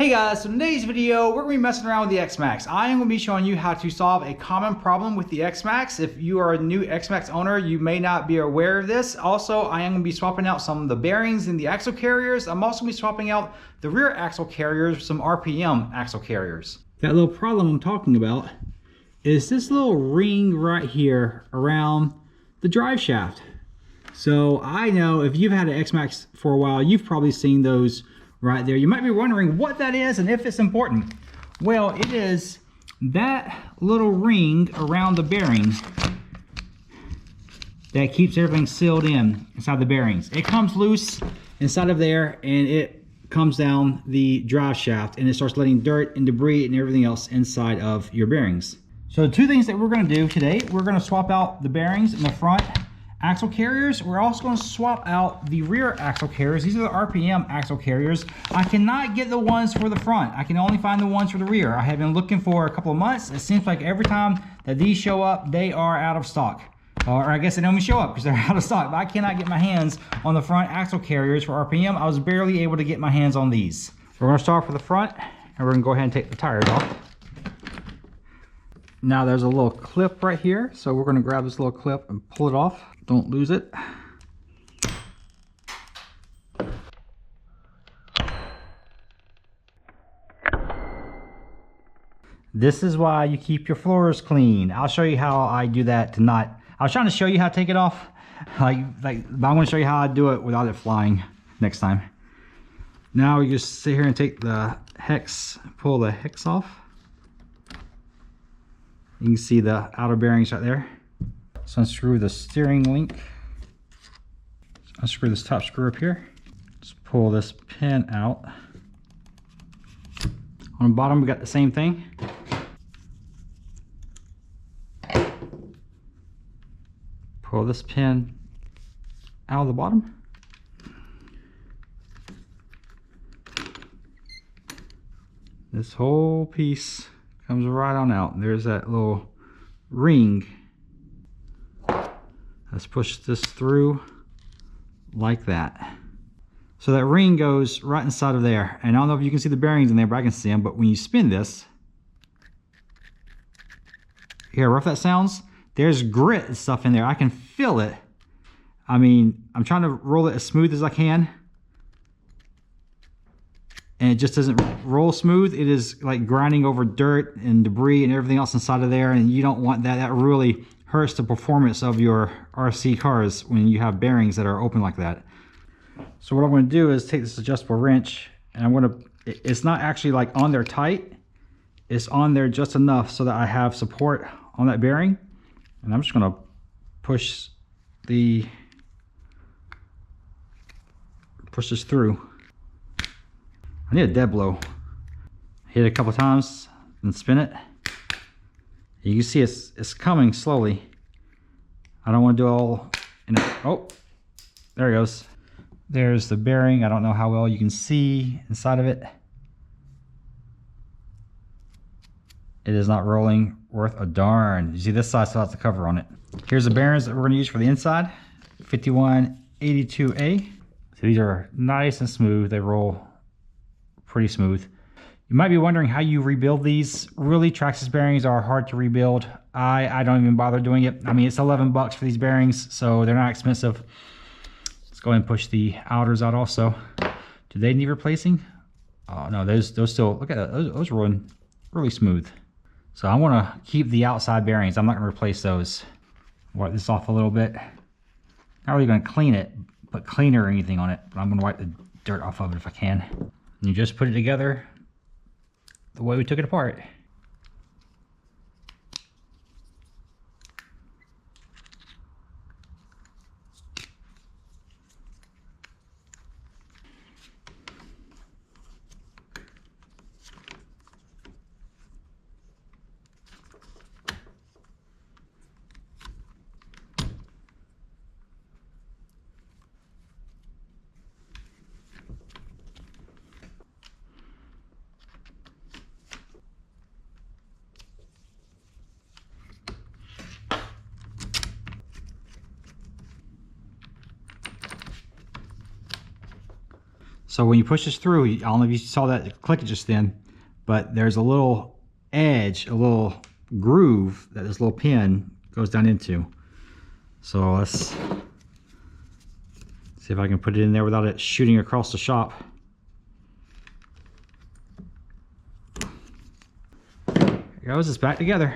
Hey guys, so in today's video, we're going to be messing around with the XMaxx. I am going to be showing you how to solve a common problem with the XMaxx. If you are a new XMaxx owner, you may not be aware of this. Also, I am going to be swapping out some of the bearings in the axle carriers. I'm also going to be swapping out the rear axle carriers with some RPM axle carriers. That little problem I'm talking about is this little ring right here around the drive shaft. So I know if you've had an XMaxx for a while, you've probably seen those right there. You might be wondering what that is and if it's important. Well, it is that little ring around the bearing that keeps everything sealed in inside the bearings. It comes loose inside of there and it comes down the drive shaft and it starts letting dirt and debris and everything else inside of your bearings. So the two things that we're going to do today, we're going to swap out the bearings in the front axle carriers. We're also going to swap out the rear axle carriers. These are the RPM axle carriers. I cannot get the ones for the front. I can only find the ones for the rear. I have been looking for a couple of months. It seems like every time that these show up, they are out of stock. Or I guess they don't even show up because they're out of stock. But I cannot get my hands on the front axle carriers for RPM. I was barely able to get my hands on these. We're going to start for the front and we're going to go ahead and take the tires off. Now there's a little clip right here. So we're going to grab this little clip and pull it off. Don't lose it. This is why you keep your floors clean. I'll show you how I do that to not, I was trying to show you how to take it off. But I'm going to show you how I do it without it flying next time. Now you just sit here and take the hex, pull the hex off. You can see the outer bearings right there. So unscrew the steering link. Unscrew this top screw up here. Just pull this pin out. On the bottom we got the same thing. Pull this pin out of the bottom. This whole piece comes right on out. There's that little ring. Let's push this through like that. So that ring goes right inside of there. And I don't know if you can see the bearings in there, but I can see them. But when you spin this, hear how rough that sounds? There's grit and stuff in there. I can feel it. I mean, I'm trying to roll it as smooth as I can. And it just doesn't roll smooth. It is like grinding over dirt and debris and everything else inside of there. And you don't want that. That really hurts the performance of your RC cars when you have bearings that are open like that. So what I'm going to do is take this adjustable wrench and I'm going to, it's not actually like on there tight. It's on there just enough so that I have support on that bearing. And I'm just going to push this through. I need a dead blow. Hit it a couple times and spin it. You can see it's coming slowly. I don't want to do it all in it. Oh, there it goes. There's the bearing. I don't know how well you can see inside of it. It is not rolling worth a darn. You see this side still has the cover on it. Here's the bearings that we're going to use for the inside. 5182A. So these are nice and smooth. They roll pretty smooth. You might be wondering how you rebuild these. Really, Traxxas bearings are hard to rebuild. I don't even bother doing it. I mean, it's 11 bucks for these bearings, so they're not expensive. Let's go ahead and push the outers out also. Do they need replacing? Oh no, those still, look at that, those are rolling really smooth. So I want to keep the outside bearings. I'm not going to replace those. Wipe this off a little bit. Not really going to clean it, put cleaner or anything on it, but I'm going to wipe the dirt off of it if I can. And you just put it together the way we took it apart. So when you push this through, I don't know if you saw that click just then, but there's a little edge, a little groove that this little pin goes down into. So let's see if I can put it in there without it shooting across the shop. There goes, it's back together.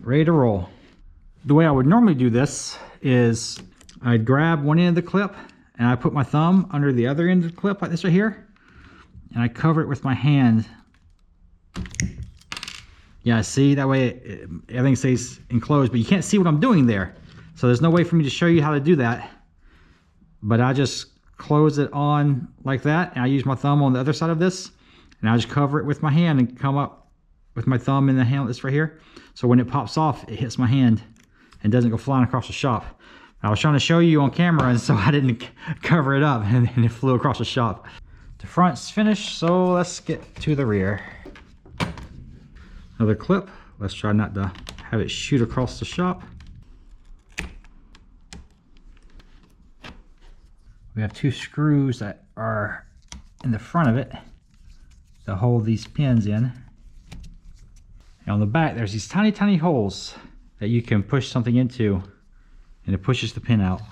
Ready to roll. The way I would normally do this is I'd grab one end of the clip and I put my thumb under the other end of the clip like this right here, and I cover it with my hand. Yeah, see, that way everything stays enclosed, but you can't see what I'm doing there. So there's no way for me to show you how to do that. But I just close it on like that, and I use my thumb on the other side of this, and I just cover it with my hand and come up with my thumb in the hand, this right here. So when it pops off, it hits my hand and doesn't go flying across the shop. I was trying to show you on camera, and so I didn't cover it up, and it flew across the shop. The front's finished, so let's get to the rear. Another clip. Let's try not to have it shoot across the shop. We have 2 screws that are in the front of it to hold these pins in. And on the back, there's these tiny, tiny holes that you can push something into, and it pushes the pin out.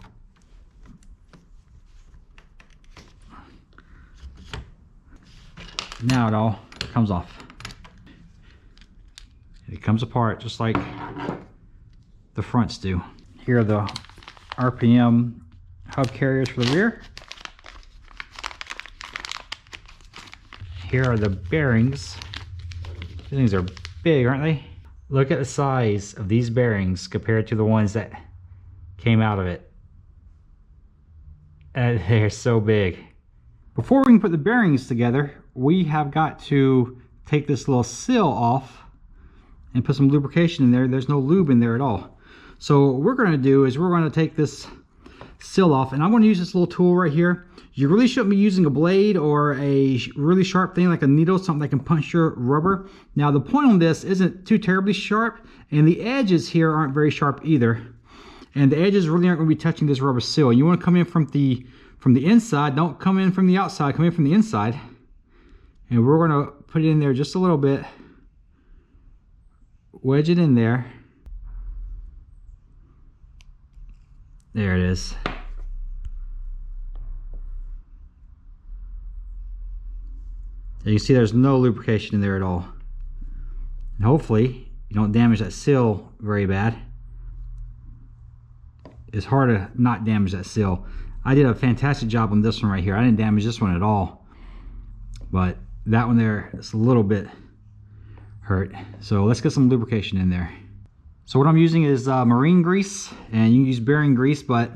Now it all comes off. It comes apart just like the fronts do. Here are the RPM hub carriers for the rear. Here are the bearings. These things are big, aren't they? Look at the size of these bearings compared to the ones that came out of it. They're so big. Before we can put the bearings together, we have got to take this little seal off and put some lubrication in there. There's no lube in there at all. So what we're going to do is we're going to take this seal off, and I'm going to use this little tool right here. You really shouldn't be using a blade or a really sharp thing like a needle, something that can puncture rubber. Now the point on this isn't too terribly sharp, and the edges here aren't very sharp either. And the edges really aren't going to be touching this rubber seal. You want to come in from the inside. Don't come in from the outside. Come in from the inside. And we're going to put it in there just a little bit. Wedge it in there. There it is. You can see there's no lubrication in there at all. And hopefully you don't damage that seal very bad. It's hard to not damage that seal. I did a fantastic job on this one right here. I didn't damage this one at all. But that one there is a little bit hurt. So let's get some lubrication in there. So what I'm using is marine grease, and you can use bearing grease, but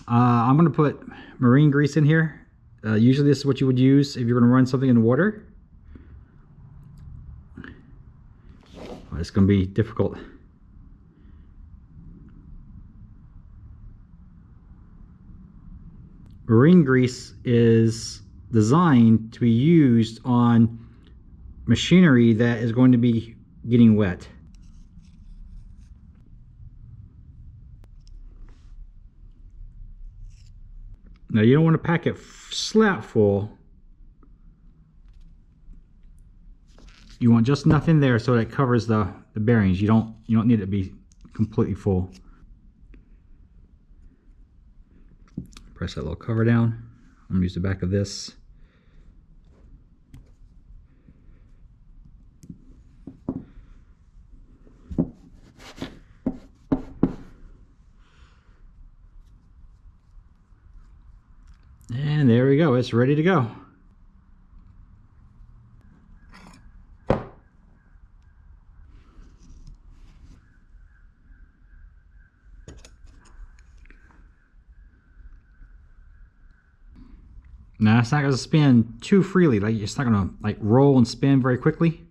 I'm going to put marine grease in here. Usually this is what you would use if you're going to run something in water. Well, it's going to be difficult. Marine grease is designed to be used on machinery that is going to be getting wet. Now you don't want to pack it slap full. You want just enough in there so that it covers the bearings. You don't need it to be completely full. Press that little cover down. I'm gonna use the back of this. And there we go, it's ready to go. Now it's not going to spin too freely, like it's not going to like roll and spin very quickly,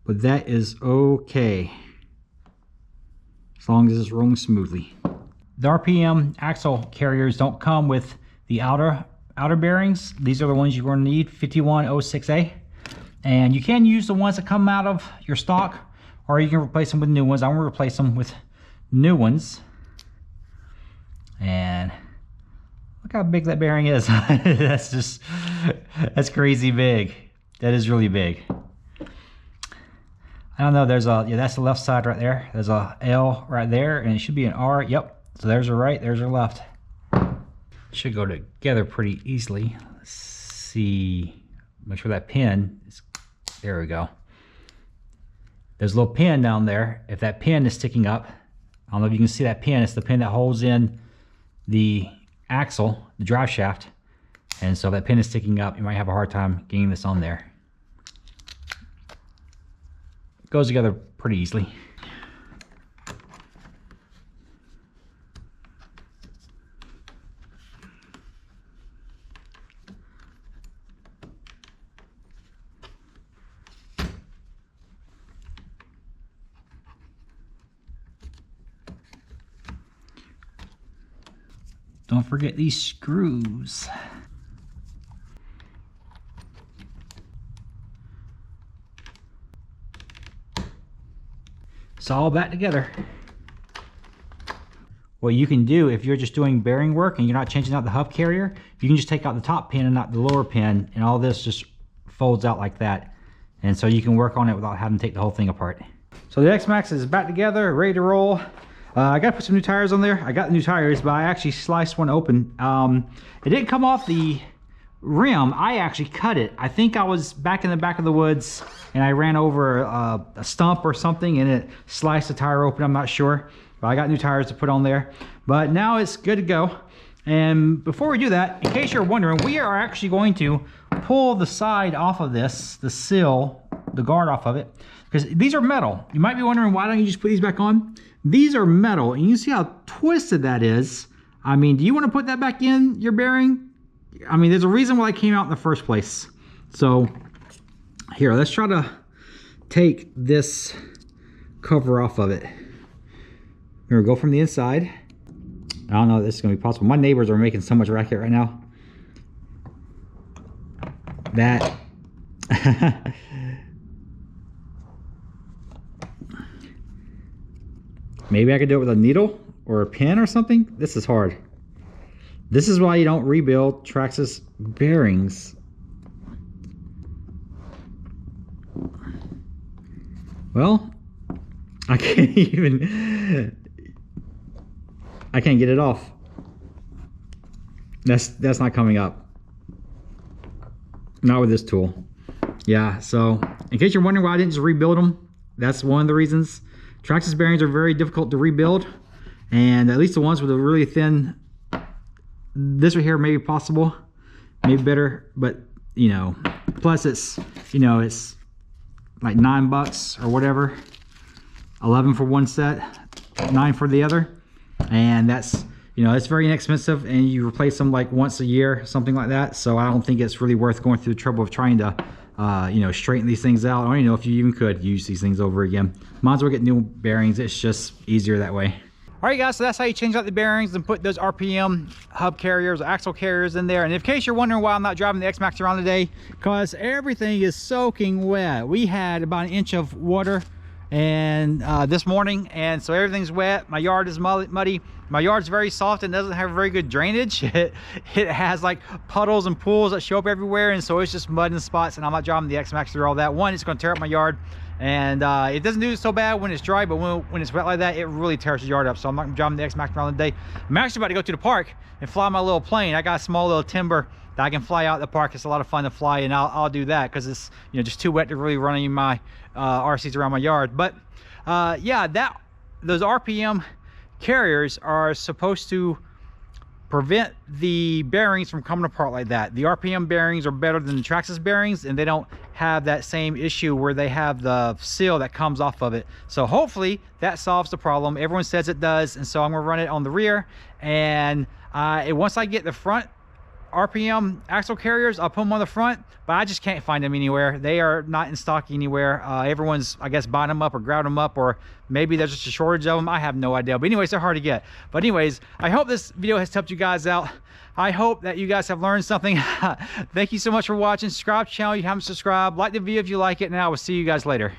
but that is okay as long as it's rolling smoothly. The RPM axle carriers don't come with the outer bearings. These are the ones you're going to need, 5106A, and you can use the ones that come out of your stock, or you can replace them with new ones. I'm going to replace them with new ones. And look how big that bearing is. That's crazy big. That is really big. I don't know, there's a, yeah, that's the left side right there. There's a L right there, and it should be an R. Yep, so there's a right, there's a left. Should go together pretty easily. Let's see, make sure that pin is, there we go. There's a little pin down there. If that pin is sticking up, I don't know if you can see that pin, it's the pin that holds in the axle, the drive shaft. And so if that pin is sticking up, you might have a hard time getting this on there. It goes together pretty easily. Don't forget these screws. It's all back together. What you can do if you're just doing bearing work and you're not changing out the hub carrier, you can just take out the top pin and not the lower pin, and all this just folds out like that. And so you can work on it without having to take the whole thing apart. So the XMaxx is back together, ready to roll. I gotta put some new tires on there. I got the new tires, but I actually sliced one open. It didn't come off the rim. I actually cut it. I think I was back in the back of the woods and I ran over a stump or something and it sliced the tire open. I'm not sure, but I got new tires to put on there. But now it's good to go. And before we do that, in case you're wondering, we are actually going to pull the side off of this, the sill, the guard off of it, because these are metal. You might be wondering, why don't you just put these back on? These are metal, and you see how twisted that is. I mean, do you want to put that back in your bearing? I mean, there's a reason why it came out in the first place. So here, let's try to take this cover off of it. We're gonna go from the inside. I don't know if this is gonna be possible. My neighbors are making so much racket right now. That maybe I could do it with a needle or a pin or something. This is hard. This is why you don't rebuild Traxxas bearings. Well, I can't even, I can't get it off. That's not coming up. Not with this tool. Yeah, so in case you're wondering why I didn't just rebuild them, that's one of the reasons. Traxxas bearings are very difficult to rebuild, and at least the ones with a really thin, this right here may be possible, maybe better, but you know, plus it's, you know, it's like $9 or whatever, 11 for one set, 9 for the other, and that's, you know, it's very inexpensive, and you replace them like once a year, something like that. So I don't think it's really worth going through the trouble of trying to you know, straighten these things out. I don't even know if you even could use these things over again. Might as well get new bearings. It's just easier that way. All right, guys, so that's how you change out the bearings and put those RPM hub carriers, axle carriers in there. And in case you're wondering why I'm not driving the XMaxx around today, because everything is soaking wet. We had about 1 inch of water and this morning, and so everything's wet. My yard is muddy. My yard's very soft and doesn't have very good drainage. It has like puddles and pools that show up everywhere, and so it's just mud in spots, and I'm not driving the XMaxx through all that. One, it's going to tear up my yard, and it doesn't do so bad when it's dry, but when it's wet like that, it really tears the yard up. So I'm not driving the XMaxx around the day. I'm actually about to go to the park and fly my little plane. I got a small little timber that I can fly out the park. It's a lot of fun to fly, and I'll do that because it's, you know, just too wet to really run any of my RCs around my yard. But yeah, those RPM carriers are supposed to prevent the bearings from coming apart like that. The RPM bearings are better than the Traxxas bearings, and they don't have that same issue where they have the seal that comes off of it. So hopefully that solves the problem. Everyone says it does, and so I'm gonna run it on the rear, and once I get the front RPM axle carriers, I'll put them on the front, but I just can't find them anywhere. They are not in stock anywhere. Everyone's, I guess, buying them up or grabbing them up, or maybe there's just a shortage of them. I have no idea. But anyways, they're hard to get. But anyways, I hope this video has helped you guys out. I hope that you guys have learned something. Thank you so much for watching. Subscribe to the channel if you haven't subscribed. Like the video if you like it, and I will see you guys later.